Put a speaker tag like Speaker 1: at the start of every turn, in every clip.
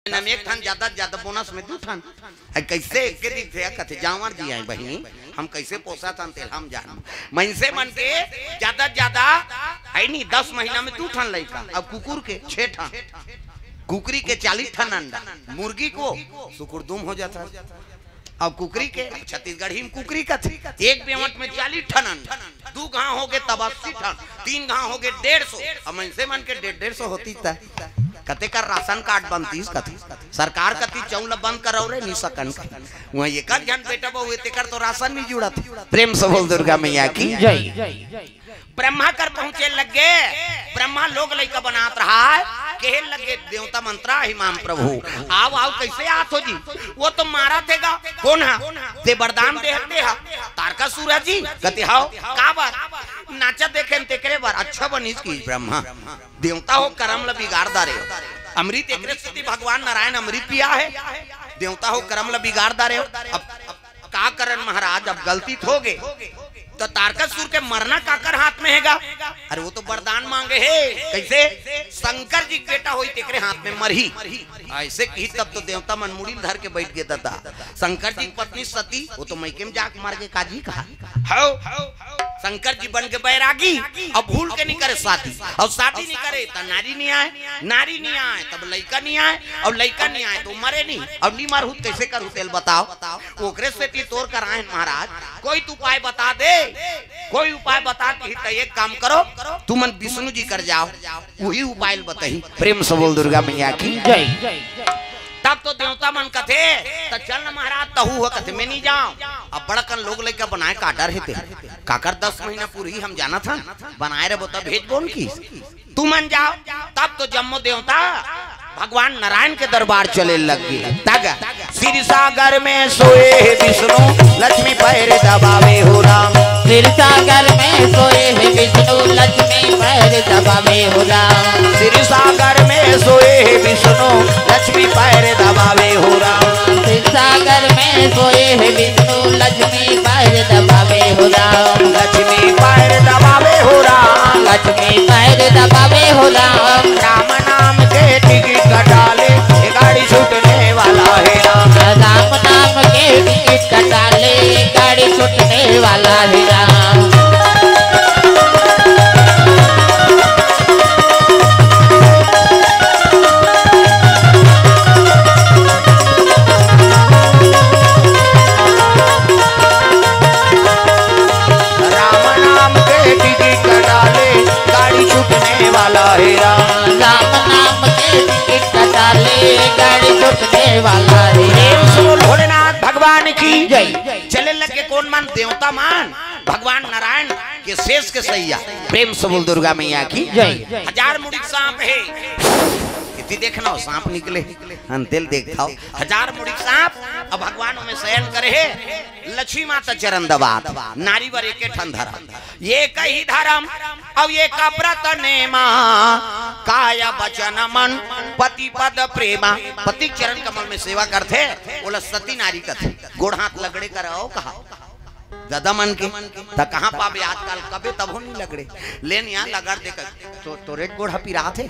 Speaker 1: में एक ठन ज्यादा ज्यादा बोनस में 2 ठन कैसे एक के दिन थे कथे जावर जी आई बहिनी हम कैसे पोसा था तेल हम जान मनसे मन के ज्यादा है नहीं 10 महीना में 2 ठन लड़का। अब कुकुर के 6 ठन, कुकरी के 40 ठन अंडा, मुर्गी को सुकुरदुम हो जाता। अब कुकरी के छत्तीसगढ़ी में कुकरी का थी एक बेवट में 40 ठन अंडा, 2 गांव हो गए तब 80 ठन, 3 गांव हो गए 150। अब मनसे मन के 150 होती था कते का राशन कार्ड बनती कथी सरकार कथी चौल बंद करो रे नहीं सकन वहां एक जन बेटा बहु तेकर तो राशन नहीं जुड़ा थी। प्रेम से बोल दुर्गा मैया की जय। ब्रह्मा कर पहुंचे लगे, ब्रह्मा लोग लइका बनात रहा है कहे लगे देवता मंत्रा हिमाम प्रभु आओ आओ कैसे आत हो जी। वो तो मारा थेगा कौन है ते वरदान दे हा तारका सूरज जी कते हाओ का बात नाचा देखे तेकरे बार अच्छा बनिस की ब्रह्मा देवता हो करम ल बिगाड़ दारे अमृत एकरे स्थिति भगवान नारायण अमृत पिया है देवता हो करम ल बिगाड़ दारे। अब का करन महाराज अब गलती हो गए तो तारकासुर के मरना काकर हाथ में हैगा। अरे वो तो वरदान मांगे है कैसे शंकर जी बेटा होई तेकरे हाथ में मरही ऐसे की तब तो देवता मन मुड़ी धर के बैठ गए था। शंकर जी पत्नी सती वो तो मैके में जाके मार के काजी कहा हाउ शंकर जी बन के बैरागी अब भूल के नहीं करे शादी और शादी नहीं करे तो नारी नहीं आए, नारी नहीं आए तब लड़का नहीं आए और लड़का नहीं आए तो मरे नहीं। अब नहीं मारू कैसे करूं तेल बताओ ओकरे से तोड़ कर आए महाराज कोई उपाय बता दे, कोई उपाय बता के एक काम करो तुम विष्णु जी कर जाओ वही उपाय बताई। प्रेम से बोल दुर्गा मैया की जय। तब तो देवता मन कथे तो चल महाराज तहु हो कथे में नहीं जाओ। अब बड़कन लोग लेकर बनाए काटर है काकर 10 महीना पूरी हम जाना था बनाए रे बोता भेज बोल की तू मन जाओ। तब तो जम्मो देवता भगवान नारायण के दरबार चले लग गए। तागा सिर सागर में सोए विष्णु लक्ष्मी पैर दबावे हो राम,
Speaker 2: सिर सागर में सोए विष्णु लक्ष्मी पैर दबावे हो राम,
Speaker 1: सिर सागर में सोए विष्णु लक्ष्मी पैर दबावे हो राम,
Speaker 2: सिर सागर में सोए विष्णु लक्ष्मी पैर दबावे हो राम,
Speaker 1: लक्ष्मी पैर दबावे हो राम,
Speaker 2: लक्ष्मी पैर दबावे हो राम।
Speaker 1: राम नाम के टिकट कटाले गाड़ी छूटने वाला है राम,
Speaker 2: राम नाम के टिकट कटाले गाड़ी छूटने वाला है राम।
Speaker 1: राम नाम के टिकट कटाले गाड़ी छूटने वाला है राम,
Speaker 2: राम नाम के टिकट कटाले गाड़ी छूटने वाला है राम।
Speaker 1: भोलेनाथ भगवान की जय। चले लगे कौन मान देवता मान भगवान नारायण के शेष के सैया। प्रेम से बोल दुर्गा मैया की जय। 1000 मुड़ी सांप है कितनी देखना हो सांप निकले अंतेल देखा 1000 मुड़ी सांप। अब भगवान में शयन करे है लक्ष्मी माता चरण दबात नारी वर एक ठन धर्म ये कही धर्म अब ये का व्रत नेमा काया वचन मन पति पद प्रेमा। पति चरण कमल में सेवा करते बोला सती नारी कथे गोड़ हाथ लगड़े कराओ कहा ज्यादा मन के तो कहाँ पावे आजकल कभी तब नहीं लगड़े लेन यहाँ लगड़ देकर तो रेट गोड़ पिरा थे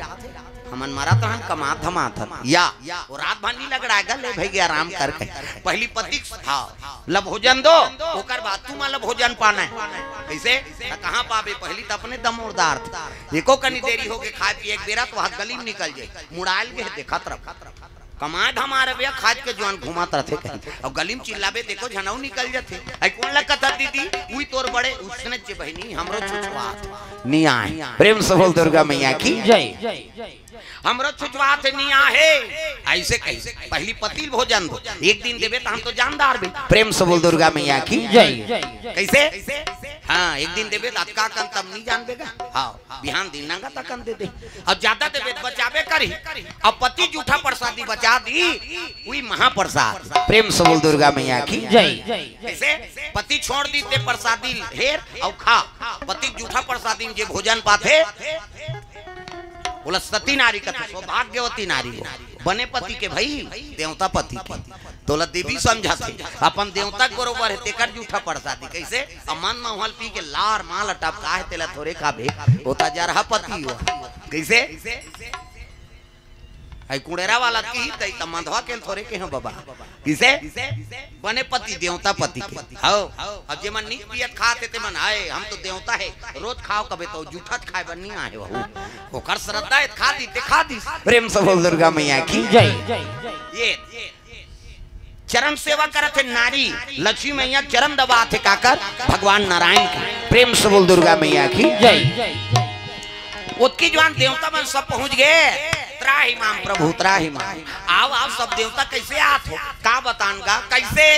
Speaker 1: हमन मारा तो हम कमा थमा था या वो रात भर नहीं लगड़ाएगा ले भाई आराम करके पहली पति हाँ लब भोजन दो ओकर बाद तुम लब भोजन पाना है कैसे कहाँ पावे पहली तो अपने दमोरदार एको कनी देरी हो गए खाए पिए एक बेरा तो वहां गली में निकल जाए मुड़ाइल के देखा तरफ कमाए हमारे भैया खाद के जवान घुमात रहते कहीं और गली में चिल्लावे देखो झनाऊ निकल जाते आई कौन लग कथा दीदी उई तोर बड़े उसने चे बहनी हमरो छुछवा नहीं आए। प्रेम से बोल दुर्गा मैया की जय। हमरो छुछवा थे नहीं आहे ऐसे कैसे पहली पति भोजन दो एक दिन देवे तो हम तो जानदार भी। प्रेम से बोल दुर्गा मैया की जय। कैसे हाँ एक दिन देवे का कन तब नहीं जान देगा हाँ बिहान दिन नंगा तकन दे दे और ज्यादा देवे बचावे करी अब पति जूठा प्रसादी बचा दी वही महाप्रसाद। प्रेम से बोल दुर्गा मैया की जय। कैसे पति छोड़ दी ते प्रसादी ढेर और खा पति जूठा प्रसादी जे भोजन पाथे बोला सती नारी का सौभाग्यवती नारी हो बने पति के भाई देवता पति तोला देवी समझाते अपन देवता बरोबर है तेकर जूठा प्रसादी कैसे अमन महल पी के लार माल टपका है तेला थोड़े खाबे होता जा रहा पति हो कैसे है कुड़ेरा वाला की तई त मंधवा के थोड़े के हैं बाबा किसे बने पति देवता पति के हाओ अब जे मन नीक पियत खाते ते मन आए हम तो देवता है रोज खाओ कबे तो जूठत खाए बन्नी आए हो ओकर श्रद्धा है खा दी ते खा दी प्रेम से बोल दुर्गा मैया की
Speaker 2: जय
Speaker 1: ये चरण सेवा करत है नारी लक्ष्मी मैया चरण दबाते काकर भगवान नारायण की प्रेम से बोल दुर्गा मैया की
Speaker 2: जय
Speaker 1: उसकी जवान देवता में सब पहुंच गए त्राही माम प्रभु त्राही माम आओ आओ सब देवता कैसे आत हो का बताऊंगा कैसे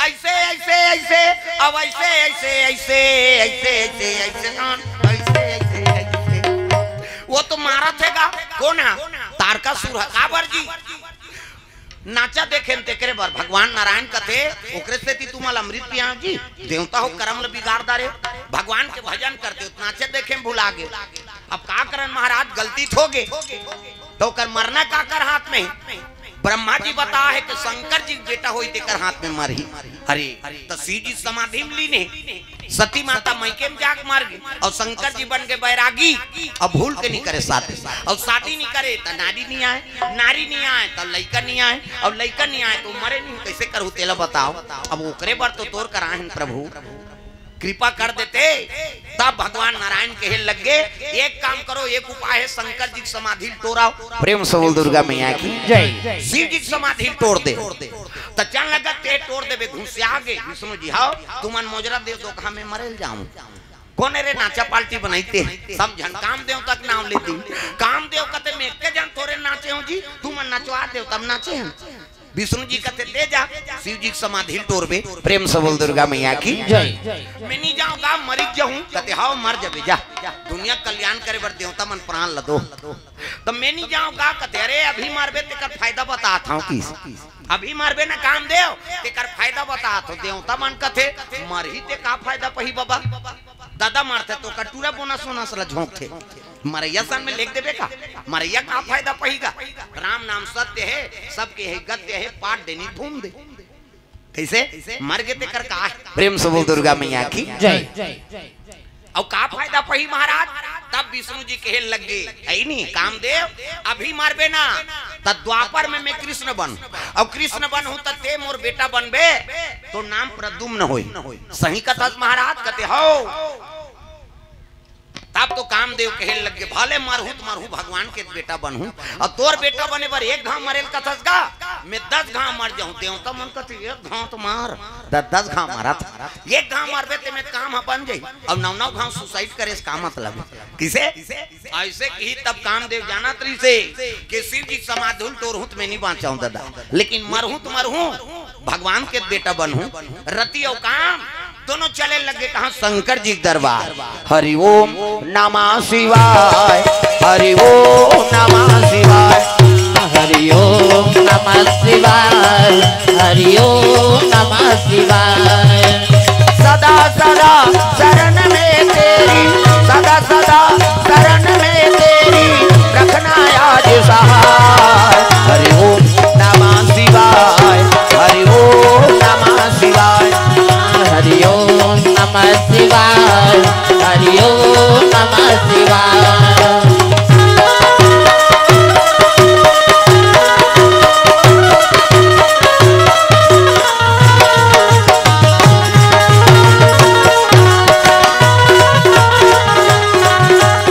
Speaker 1: ऐसे ऐसे ऐसे अब ऐसे ऐसे ऐसे ऐसे ऐसे ऐसे ऐसे ऐसे ऐसे वो तो मारा थेगा कौन है तारकासुर काबर जी नाचा देखे तेकरे बार भगवान नारायण कथे ओकरे से तुम्हारा अमृत पिया जी देवता हो कर्म ल बिगाड़ दारे भगवान के भजन करते नाचे देखे भुला गए अब का करन महाराज गलती ठोगे तो कर मरना का कर हाथ में ब्रह्मा जी बता है कि शंकर जी बेटा होई तेकर हाथ में मरही अरे तो सी जी समाधि में लीने सती माता मैके में जाग मार गई और शंकर जी बन के बैरागी अब भूल के नहीं करे शादी और शादी नहीं करे तो नारी नहीं आए तो लड़का नहीं आए और लड़का नहीं आए तो मरे नहीं कैसे करूँ तेला बताओ अब ओकरे बार तो तोर कराए प्रभु कृपा कर देते तब भगवान नारायण कहे लग गए एक काम करो एक उपाय है शंकर जी की समाधि तोड़ाओ प्रेम से बोल दुर्गा मैया की
Speaker 2: जय
Speaker 1: शिव जी की समाधि तोड़ दे तो चल लगा ते तोड़ देवे घुस आगे विष्णु जी हाओ तुमन मोजरा दे दो कहा मैं मरेल जाऊं कौन रे नाचा पार्टी बनाईते सब जन कामदेव तक नाम लेती कामदेव कहते मैं एक जन थोड़े नाचे हूं जी तुम नचवा दे तब नाचे हैं विष्णु जी कहते ले जा शिव जी की समाधि तोड़बे प्रेम से बोल दुर्गा मैया की
Speaker 2: जय
Speaker 1: मैं नहीं जाऊंगा मर जाऊं कहते हाओ मर जाबे जा दुनिया कल्याण करे बर देवता मन प्राण ल दो तो मैं नहीं जाऊंगा कहते अरे अभी मारबे तेकर फायदा बताता हूं किस अभी मारबे ना कामदेव तेकर फायदा बताता हूं देवता मन कहते मरही ते का फायदा पही बाबा दादा मारते तो कटूरा बोनस बोनस ला झोंक थे मरैया सन में लिख देबे का मरैया का फायदा पहीगा राम नाम सत्य है सबके है गत्य है पाठ देनी धूम दे कैसे मर गए ते कर का प्रेम से बोल दुर्गा मैया की
Speaker 2: जय
Speaker 1: और का फायदा पही महाराज तब विष्णु जी कहे लग गए है नहीं कामदेव अभी मारबे ना तब द्वापर में मैं कृष्ण बन और कृष्ण बन हूं तब ते मोर बेटा बनबे तो नाम प्रद्युम्न होई सही कथा महाराज कहते हो तब तो कामदेव कहे लग गए भले मरहू तो मरहू भगवान के बेटा बनहू और तोर बेटा बने पर एक घाव मरेल कथस का मैं 10 घाव मर जाऊं देवता मन कहते एक घाव तो मार 10 घाव मारा था एक घाव मरबे ते मैं काम बन जाई और 9 घाव सुसाइड करे इसका मतलब किसे ऐसे की तब कामदेव जाना तरी से कि शिव जी समाधि तोर हूं मैं नहीं बांचाऊं दादा लेकिन मरहू तो मरहू भगवान के बेटा बनहू रति और काम दोनों चले लगे कहा शंकर जी दरबार हरि ओम नमः शिवाय हरि ओम नमः शिवाय
Speaker 2: हरि ओम नमः शिवाय हरि ओम नमः शिवाय
Speaker 1: सदा सदा शरण में तेरी सदा सदा शरण में तेरी रखना आज सहाय हरि ओम नमः शिवाय हरि ओम नमः शिवाय
Speaker 2: हरि ओम नमः शिवाय हरि ओम नमः शिवाय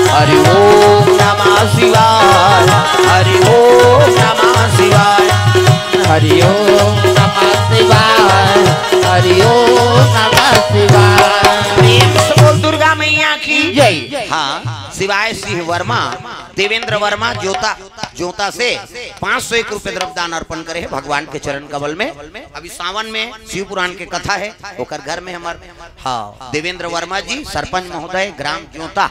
Speaker 1: हरि ओम नमः शिवाय हरि ओम नमः शिवाय
Speaker 2: हरि ओम नमः शिवाय हरि ओम नमः शिवाय
Speaker 1: दुर्गा मैया की
Speaker 2: जय
Speaker 1: हाँ शिवाय सिंह वर्मा देवेंद्र वर्मा जोता से 501 रुपए द्रव्यदान अर्पण करे है भगवान के चरण कमल में अभी सावन में शिव पुराण के कथा है ओकर घर में हमार हाँ देवेंद्र वर्मा जी सरपंच महोदय ग्राम जोता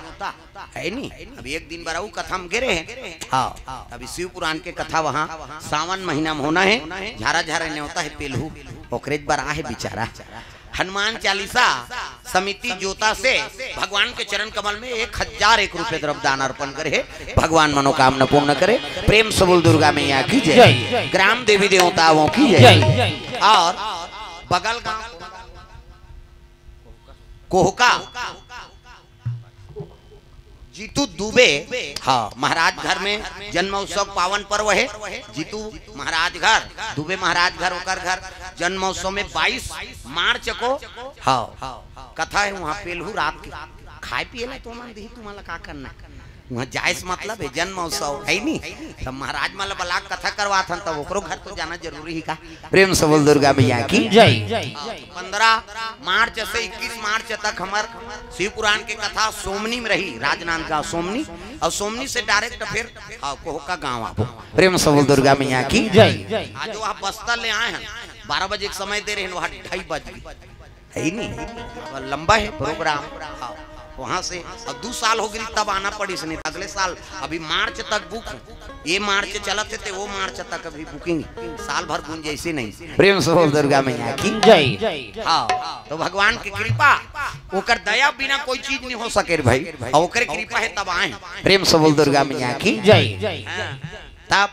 Speaker 1: है नहीं अभी एक दिन बार कथा में गिरे हैं हाँ अभी शिव पुराण के कथा वहाँ सावन महीना में होना है झारा झारा न्योता है पेलहू ओकरे बार आहे बिचारा हनुमान चालीसा समिति जोता से भगवान के चरण कमल में 1001 रुपए द्रव्यदान अर्पण करे भगवान मनोकामना पूर्ण करे प्रेम से बोल दुर्गा मैया की जय ग्राम देवी देवताओं की जय और बगल गांव कोहका जीतू दुबे, हाँ महाराज घर में जन्मोत्सव पावन पर्व है। जीतू महाराज घर, दुबे महाराज घर, ओकर घर जन्मोत्सव में 22 मार्च को हाँ कथा है। वहाँ पेलहू रात के खाए पिए ला तो मन दी तुम्हारा का करना वहाँ जायस मतलब है जन्मोत्सव है नहीं। तब महाराज मतलब बलाक कथा करवा था तब ओकरो घर तो जाना जरूरी ही का। प्रेम से बोल दुर्गा मैया की जय। 15 मार्च से 21 मार्च तक हमार शिव पुराण की कथा सोमनी में रही, राजनांदगांव सोमनी, और सोमनी से डायरेक्ट फिर कोहका गाँव आपको। प्रेम से बोल दुर्गा मैया की जय। आज आप बस्तर ले आए हैं 12 बजे समय दे रहे हैं, वहाँ 2:30 बज गई है नहीं, लंबा है प्रोग्राम। वहां से अब 2 साल हो गई तब आना पड़ी, इसने अगले साल अभी मार्च तक बुक, ये मार्च चलते थे वो मार्च तक अभी बुकिंग, साल भर गुंजाइश नहीं। प्रेम से बोल दुर्गा मैया की जय। हाँ तो भगवान की कृपा, ओकर दया बिना कोई चीज नहीं हो सके भाई, और ओकर कृपा है तब आए। प्रेम से बोल दुर्गा मैया की जय। तब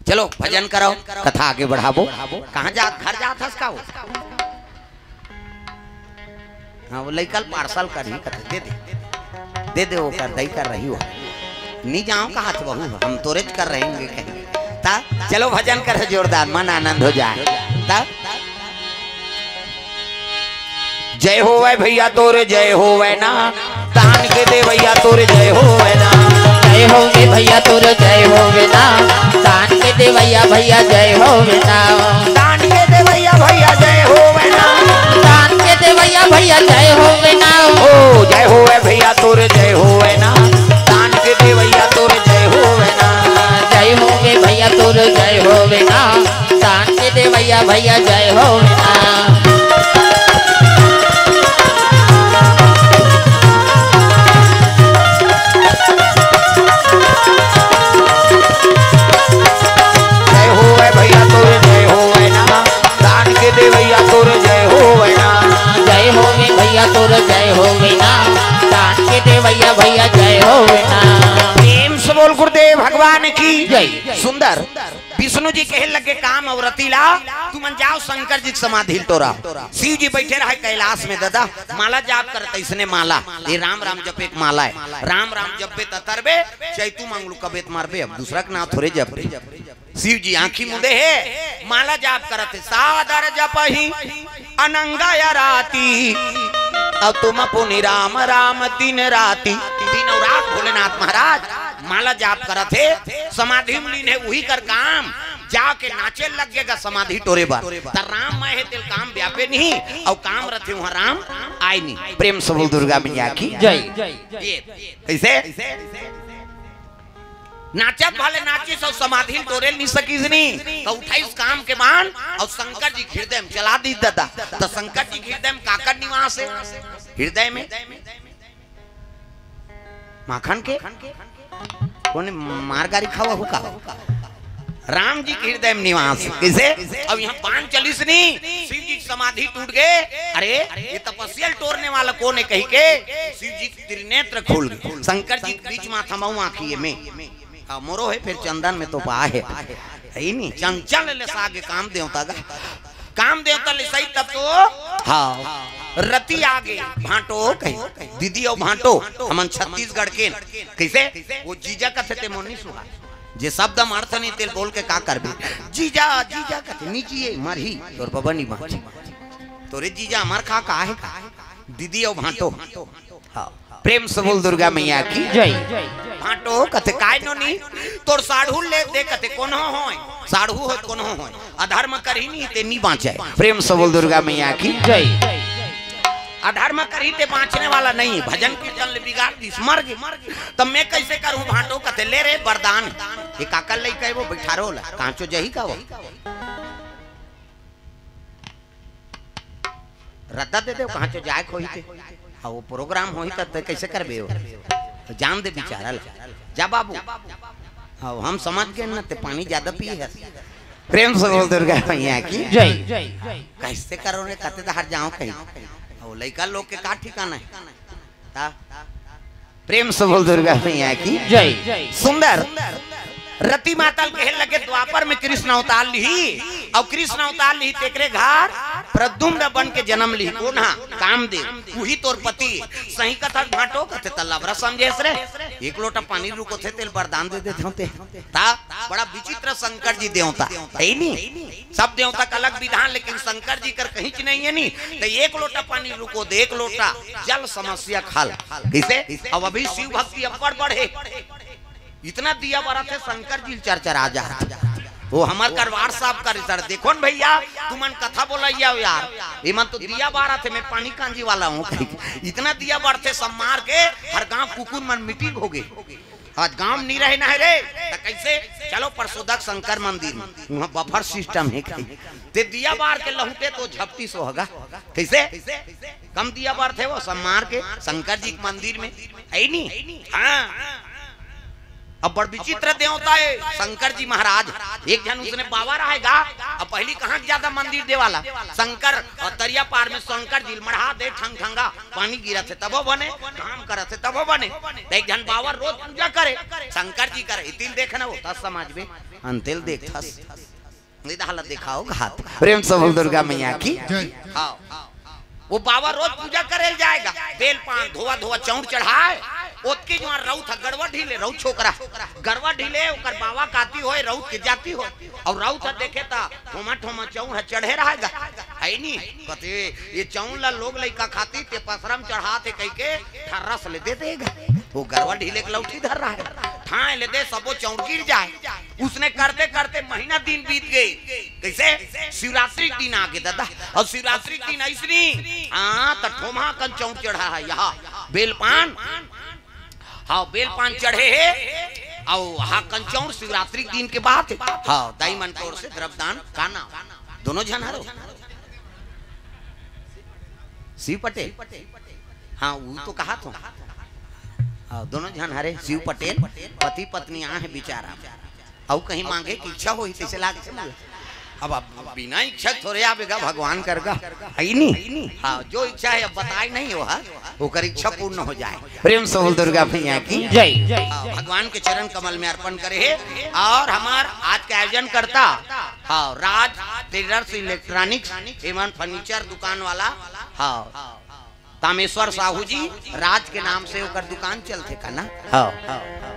Speaker 1: चलो भजन करो, कथा आगे बढ़ाबो। कहाँ जा घर जात हस का हाँ वो लइकल पार्सल कर ही कहते दे दे वो कर दई कर रही हो, नहीं जाओ का हाथ बहू हम तोरेज कर रहेंगे कहीं। ता चलो भजन कर जोरदार, मन आनंद हो जाए। ता जय हो वै भैया तोरे जय हो वै ना, तान के दे भैया तोरे जय हो वै ना,
Speaker 2: जय होगे भैया तोरे जय होगे ना, तान के दे भैया भैया जय होगे ना,
Speaker 1: तान के दे भैया भैया जय हो वै ना,
Speaker 2: तान के दे भैया भैया जय होगे ना,
Speaker 1: ओ जय हो वै भैया तोरे जय हो वै ना, तान के दे भैया तोरे जय हो वै ना,
Speaker 2: जय होगे भैया तोरे जय होगे ना, तान के दे भैया भैया जय होगे ना। तोरे जय होवे ना, तान के दे भैया भैया जय होवे ना।
Speaker 1: प्रेम से बोल गुरुदेव भगवान की जय। सुंदर विष्णु जी कहे लगे काम और रतीला तुम जाओ शंकर जी की समाधि तोरा। शिव जी बैठे रहे कैलाश में, दादा माला जाप करते इसने माला, ये राम राम जपे एक माला है, राम राम जपे तरबे चैतू मांगलू कबेत मारबे, अब दूसरा का नाम थोड़े जपे। शिव जी आंखी मुदे है माला जाप करते, सादर जपही अनंगा या राती, अब तुम पुनि राम राम दिन राती, तीनों रात भोलेनाथ महाराज माला जाप करत है, समाधि में लीन है वही कर काम, जाके नाचे लग गएगा समाधि टोरे बार, तर राम मैं है तेल काम व्यापे नहीं, और काम रथे वहाँ राम आए नहीं। प्रेम से बोल दुर्गा मैया की जय। कैसे नाचत वाले नाची सब समाधि टोरे नहीं सकी नहीं, तो उठाई उस काम के मान और शंकर जी हृदय में चला दी दादा। तो शंकर जी हृदय में काकर निवास है, हृदय में माखन के कौन मार गारी खावा हुका, राम जी के हृदय में निवास। कैसे अब यहाँ 5 चलीस नहीं, शिव जी समाधि टूट गए, अरे ये तपस्या तोड़ने वाला कौन है कही के, शिव जी त्रिनेत्र खोल गए, शंकर जी बीच माथा मऊ आखिए में मोरो है, फिर चंदन में तो पा है नहीं, चंचल ले सागे काम देवता का, काम देवता ले सही तब तो हाँ रति आगे भांटो कहीं दीदी और भांटो हमन छत्तीसगढ़ के कैसे वो जीजा का थे मोनी सुहा जे शब्द अर्थ नहीं तेल बोल के का करबे, जीजा जीजा कहते नीचिए मरही तोर पबनी माची, तोरे जीजा हमार का है दीदी और भांटो। हाँ प्रेम से बोल दुर्गा मैया की जय। भांटो कथे काय नो नी तोर साढ़ू ले दे कथे कोनो होय, साढ़ू हो कोनो होय, अधर्म करही नहीं ते नी बाँचे। प्रेम से बोल दुर्गा मैया की जय। अधर्म करही ते बाँचने वाला नहीं, भजन कीर्तन ले बिगाड़ दी मर गए, तब मैं कैसे करूं। भांटो कथे ले रे वरदान, ये काकल ले कहे वो बैठारो ला कांचो जही का वो रद्दा दे दे कांचो जाए खोई थे, हाँ वो प्रोग्राम हो ही तब कैसे करबे हो, जान दे बेचारा जा बाबू, हाँ हम समझ गए ना ते पानी ज्यादा पिए है। प्रेम से बोल दुर्गा मैया की जय। कैसे करो रे कहते तो हर जाओ कहीं, वो लड़का लोग के का ठिकाना है। प्रेम से बोल दुर्गा मैया की जय। सुंदर रति मातल कहे लगे द्वापर में कृष्ण अवतार ली, और कृष्ण अवतार ली तेकरे घर प्रद्युम्न बन के जन्म ली कोना कामदेव वही तोर पति सही कथा घाटो कथे तल्लावरा समझेस रे एक लोटा पानी रुको थे तेल वरदान दे देते होते ता बड़ा विचित्र शंकर जी देवता है नहीं सब देवता का अलग विधान लेकिन शंकर जी कर कहीं नहीं है नहीं तो एक लोटा पानी रुको दे एक लोटा जल समस्या खाल किसे अब अभी शिव भक्ति अब बढ़े इतना दिया बड़ा थे शंकर जी चरचरा जा वो हमार करवार साहब कर सर देखो न भैया तुमन कथा बोलैया यार ये मन तो दिया बारा थे मैं पानी कांजी वाला हूँ इतना दिया बार थे सब मार के हर गांव कुकुर मन मीटिंग हो गए आज गांव नहीं रहे ना है रे तो कैसे चलो परसोदक शंकर मंदिर वहाँ बफर सिस्टम है ते दिया बार के लहुटे तो झपटी सो होगा कैसे कम दिया बार थे वो सब मार के शंकर जी के मंदिर में है नहीं हाँ अब बड़ विचित्र देवता है शंकर जी महाराज एक जन उसने बाबा रहेगा अब पहली कहाँ ज्यादा मंदिर दे वाला शंकर और तरिया पार में शंकर जी मढ़ा दे ठंग ठंगा पानी गिरा थे तबो बने काम करे थे तबो बने एक जन बाबा रोज पूजा करे शंकर जी करे तिल देखना होता समाज में अंतिल देखता हालत दिखाओ घात प्रेम सब दुर्गा मैया की वो बाबा रोज पूजा करे जाएगा बेल पान धोआ धोआ चौड़ चढ़ाए ओतके जो रउत गड़वा ढीले रउत छोकरा गड़वा ढीले ओकर बाबा काती होए रउत के जाती हो और रउत देखे ता ठोमा ठोमा चौड़ चढ़े रहेगा है नी कते ये चौड़ ला लोग लइका खाती ते पसरम चढ़ाते कह के ठर्रस ले दे देगा वो गड़वा ढीले के लौटी धर रहा है ठाए ले दे सबो चौड़ गिर जाए उसने करते करते महीना दिन बीत गए कैसे शिवरात्रि दिन आ गए दादा और शिवरात्रि दिन ऐसनी हाँ तो ठोमा कन चौड़ चढ़ा है यहाँ बेलपान हाँ बेलपान चढ़े है और हाँ कंचौर शिवरात्रि दिन के बाद हाँ दाई मन की ओर से द्रव्यदान काना दोनों जन हरो शिव पटेल हाँ वो तो कहा तो हाँ दोनों जन हरे शिव पटेल पति पत्नी आ है बेचारा और कहीं मांगे की इच्छा हो तैसे लागे अब बिना इच्छा थोड़े आवेगा भगवान करगा है नहीं हाँ जो इच्छा है अब बताए नहीं हो वो कर इच्छा पूर्ण हो जाए प्रेम सोहल दुर्गा मैया की जय भगवान के चरण कमल में अर्पण करे है और हमार आज का आयोजन करता हाँ राज ट्रेडर्स इलेक्ट्रॉनिक्स एवं फर्नीचर दुकान वाला हाँ तामेश्वर साहू जी राज के नाम से ओकर दुकान चलते का ना हाँ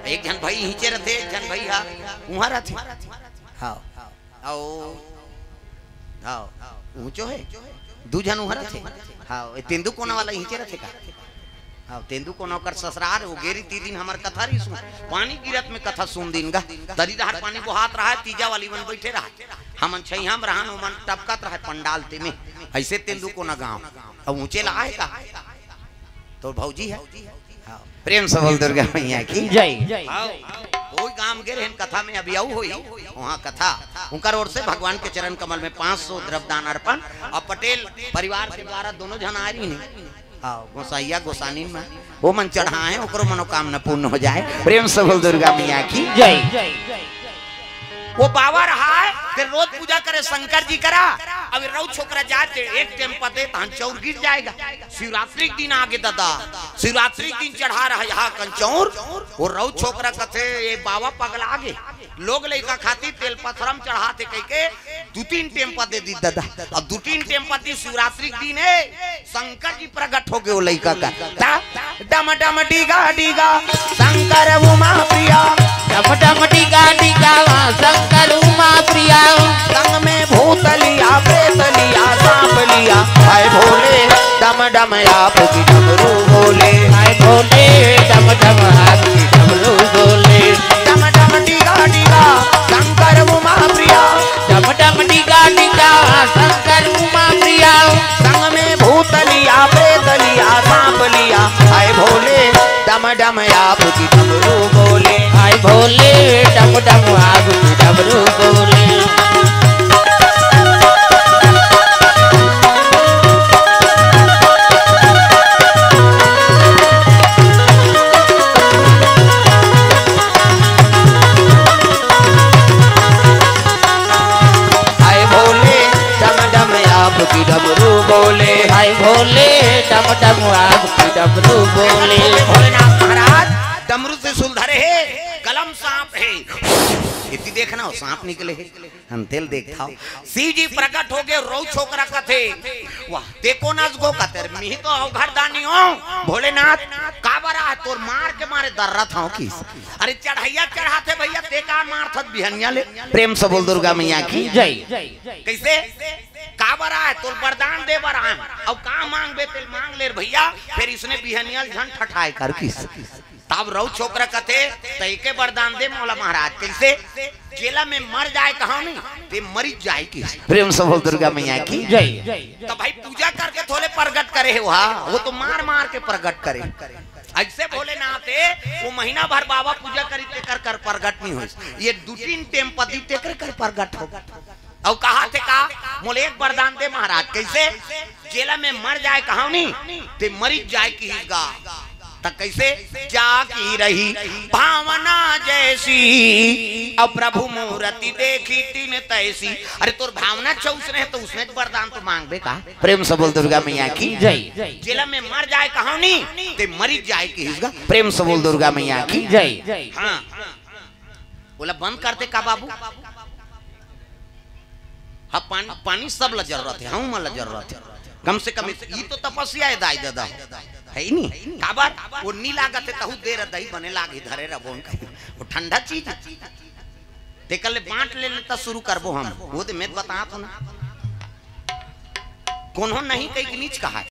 Speaker 1: एक जन भाई हिंचे रहते एक जन भाई हाँ वहाँ रहते हाँ ऊंचो है दू जन उहर थे हाँ तेंदु कोना वाला हिंचे रथे का हाँ तेंदु कोना कर ससुराल वो गेरी 3 दिन हमार कथा रही सुन पानी गिरत में कथा सुन दिन गा तरी दहाड़ पानी को हाथ रहा तीजा वाली मन बैठे रहा हमन छैहम रहन मन टपकत रहे पंडाल ते में ऐसे तेंदु कोना गांव अब ऊंचे ला है का तो भौजी है प्रेम सबल दुर्गा मैया की जय कोई गांव गे रहन कथा में अभी आऊ होई वहां कथा उनकर ओर से भगवान के चरण कमल में 500 द्रव्यदान अर्पण और पटेल परिवार के द्वारा दोनों जन आ रही नहीं हाँ गोसाइया गोसानी में वो मन चढ़ाए ओकरो मनोकामना पूर्ण हो जाए प्रेम सबल दुर्गा मैया की जय वो बाबा रहा है फिर रोज पूजा करे शंकर जी करा अब रौ छोकरा जाते एक टाइम पते तहन चौर गिर जाएगा शिवरात्रि दिन आगे दादा शिवरात्रि दिन चढ़ा रहा यहाँ कंचौर वो रौ छोकरा कथे ये बाबा पगला आगे लोग लइका खाती तेल पथरम चढ़ाते कह के 2-3 टाइम पते दी दादा अब 2-3 टाइम पति शिवरात्रि दिन है शंकर जी प्रकट हो गए वो लइका का डम डम डीगा डीगा शंकर उमा प्रिया
Speaker 2: डम डम डीगा डीगा शंकर उमा प्रिया
Speaker 1: संग में भूत लिया प्रेत लिया सांप लिया हाय भोले डम डम आपकी डमरू बोले
Speaker 2: हाय भोले डम डम आपकी डमरू बोले
Speaker 1: डम डम डीगा डीगा शंकर उमा प्रिया
Speaker 2: डम डम डीगा डीगा शंकर उमा प्रिया
Speaker 1: संग में भूत लिया प्रेत लिया सांप लिया हाय भोले डम डम आपकी डमरू बोले
Speaker 2: हाय भोले डम डम आपकी डमरू बोले
Speaker 1: बोले
Speaker 2: हाय भोले डम डम आपकी डमरू बोले
Speaker 1: भोलेनाथ महाराज डमरू से सुलधरे है कलम सांप है इतनी देखना हो सांप निकले है हम तेल देखता हो शिव जी प्रकट हो गए रो छोकरा कथे वाह देखो ना गो कतर मी तो घरदानी हो भोलेनाथ का बरा तोर मार के मारे दर्रा था की अरे चढ़ैया चढ़ाते भैया ते का मार थत बिहनिया ले प्रेम से बोल दुर्गा मैया की जय कैसे का बरा है तोर वरदान दे बरा है अब का मांग बे तेल मांग ले भैया फिर इसने बिहनिया झन ठठाए कर किस तब रऊ छोकरा कथे तई के वरदान दे मौला महाराज कैसे जेला में मर जाए कहा नहीं ते मरी जाए की प्रेम से बोल दुर्गा मैया की जय तो भाई पूजा करके थोड़े प्रगट करे वो तो मार मार के प्रगट करे ऐसे भोलेनाथ वो महीना भर बाबा पूजा करी ते कर प्रगट नहीं हो ये 2-3 टेम पति ते कर प्रगट हो और कहा थे का मोले एक वरदान दे महाराज कैसे जेला में मर जाए कहा नहीं ते मरी जाए की हिगा तक कैसे जाकी रही भावना जैसी अब प्रभु मूर्ति देखी तीन तैसी अरे तोर भावना चौस रहे तो उसने वरदान तो मांग बे का प्रेम से बोल दुर्गा मैया की जय जेला में मर जाए कहानी ते मरी जाए की हिस्सा प्रेम से बोल दुर्गा मैया की जय हाँ बोला बंद करते का बाबू हाँ पानी सब ला जरूरत है हम ला जरूरत है कम से कम ये तो तपस्या है दाई दादा है नहीं का बात वो नी लागत है तहु देर दही बने लागे धरे रबोन का वो ठंडा चीज तेकल बांट ले लेता शुरू करबो हम वो तो मैं बता तो ना कोनो नहीं कई नीच कहा